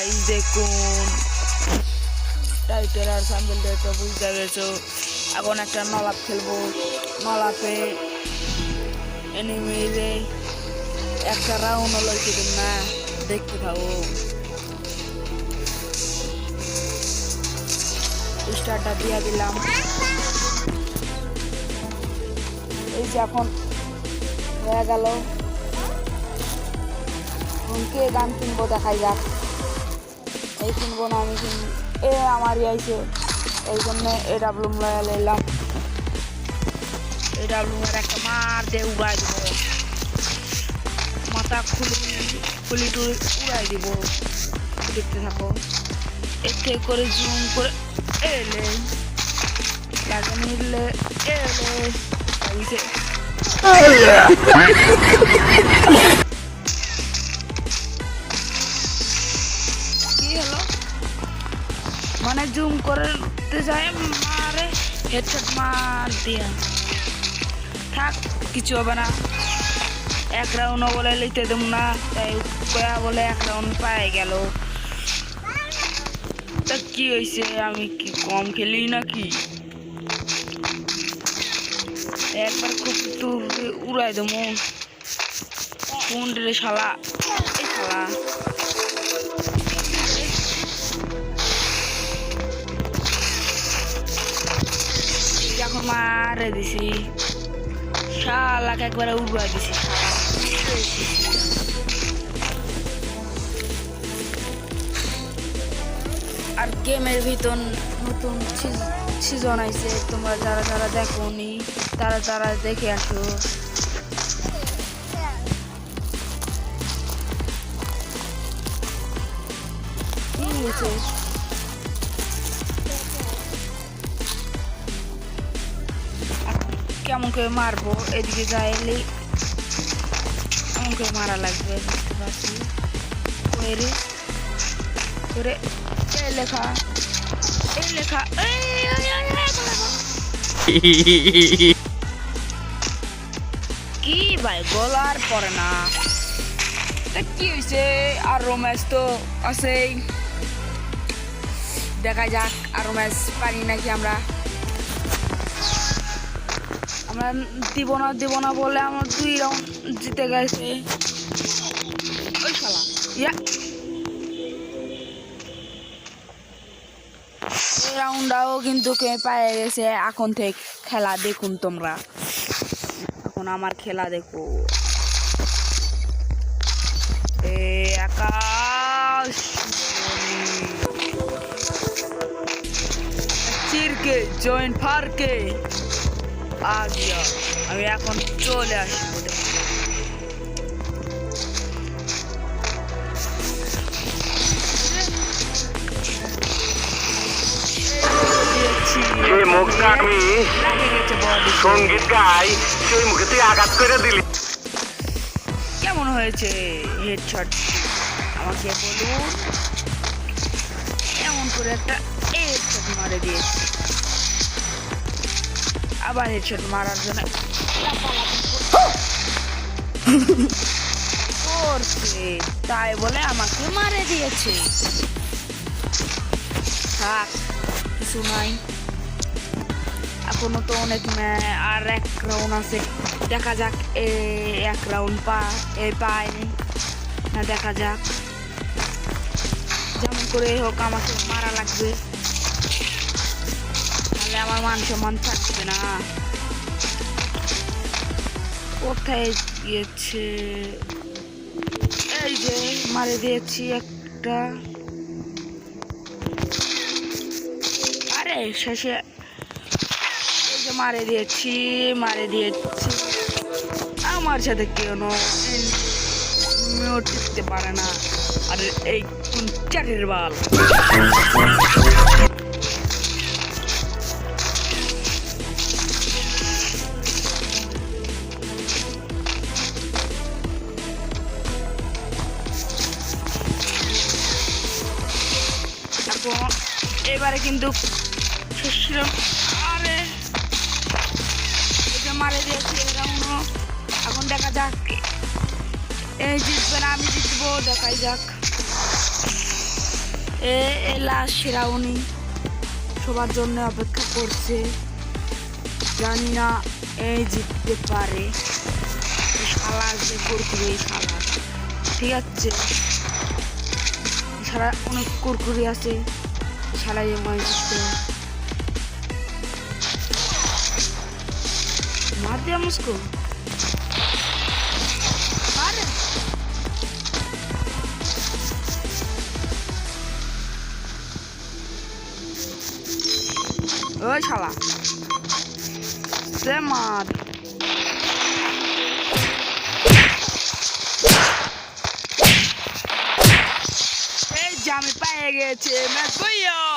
Guys দেখুন title আর সাম্বেলটা তো বুঝতে গেছো। এখন একটা নলাপ খেলবো। নলাপে এনিমিরে একটা রাউন্ড লইতে দিন না, দেখতে থাকো। স্টারটা দিয়ে দিলাম। এই যে এখন হয়ে গেল। কে গান কিনবো দেখাই যাক। এই কিনবো না আমি আমারই আইছে, এই জন্য AW লয়া লইলাম। AW এর একটা মার দিয়ে উড়াই দিব, মাথা খুলি টুলি উড়াই দিব। দেখতে থাকো। এর থেকে করে জুম করে এলে লাগে নিলে এলে কি হলো, মানে জুম করতে যায় মারে হেডশট মার দিয়া। থাক, কিছু হবে না। এক রাউন্ড বলে লিখতে দেব না, তাই কয়া বলে এক রাউন্ড পায়ে গেল। তা কি হয়েছে, আমি কি কম খেলি নাকি? একবার খুব তো উড়াই দেবো। কোন রে শালা, এই শালা এখন মারে দিছি। শালাকে একবারে উড়াই দিছি। আর গেমের ভিতর নতুন সিজন আইছে, তোমরা যারা যারা দেখোনি তারা দেখে আসো। কি হয়েছে? কেমন করে মারবো, এদিকে যাইলে কেমন করে মারা লাগবে বুঝতে পারছি। করে এই লেখা কি ভাই, গলার পরে না। কি হয়েছে, আরো ম্যাচ তো আছেই, দেখা যাক আরো ম্যাচ পারি নাকি আমরা। দিব না বলে আমার 2 রাউন্ড জিতে গেছে। ওই শালা এই রাউন্ডটাও কিন্তু কে পায়ে গেছে। এখন থেকে খেলা দেখুন তোমরা, এখন আমার খেলা দেখো। আকাশ চিরকে জয়েন্ট ফারকে আগিয়া আমি এখন চলে আসবো। সেই মুখটা আমি সঙ্গীত গাই, সেই মুখে তুই আঘাত করে দিলি। কেমন হয়েছে হেডশট আমাকে বলুন। এমন করে একটা হেডশট মারে দিয়েছে। আবার হেডশট মারার জন্য করছে, তাই বলে আমাকে মারে দিয়েছে। থাক, কিছু নাই। এখনো তো অনেক আর 1 রাউন্ড আছে, দেখা যাক। 1 রাউন্ড পায় না, দেখা যাক। যেমন করে হোক আমাকে মারা লাগবে, তাহলে আমার মান সম্মান থাকবে না। কোথায় গিয়েছে? এই যে মারে দিয়েছি একটা। আরে শেষে এই যে মারে দিয়েছি। আমার সাথে কেউ টিকতে পারে না। আর এই কোন চাটের বাল। এবারে কিন্তু আরে এটা মারে দিয়েছি রাউন্ড। এখন দেখা যাক, এই জিতবে না আমি জিতবো, দেখাই যাক। এই লাস্ট রাউন্ডই সবার জন্য অপেক্ষা করছে। জানি না এই জিততে পারে। শালা যে কুরকুরি শালা, ঠিক আছে, শালা অনেক কুরকুরি আছে, শালা এমন জিততে मार दिया मुझको मार ओए शाला से मार ए जामी पाए गए थे मैं भैया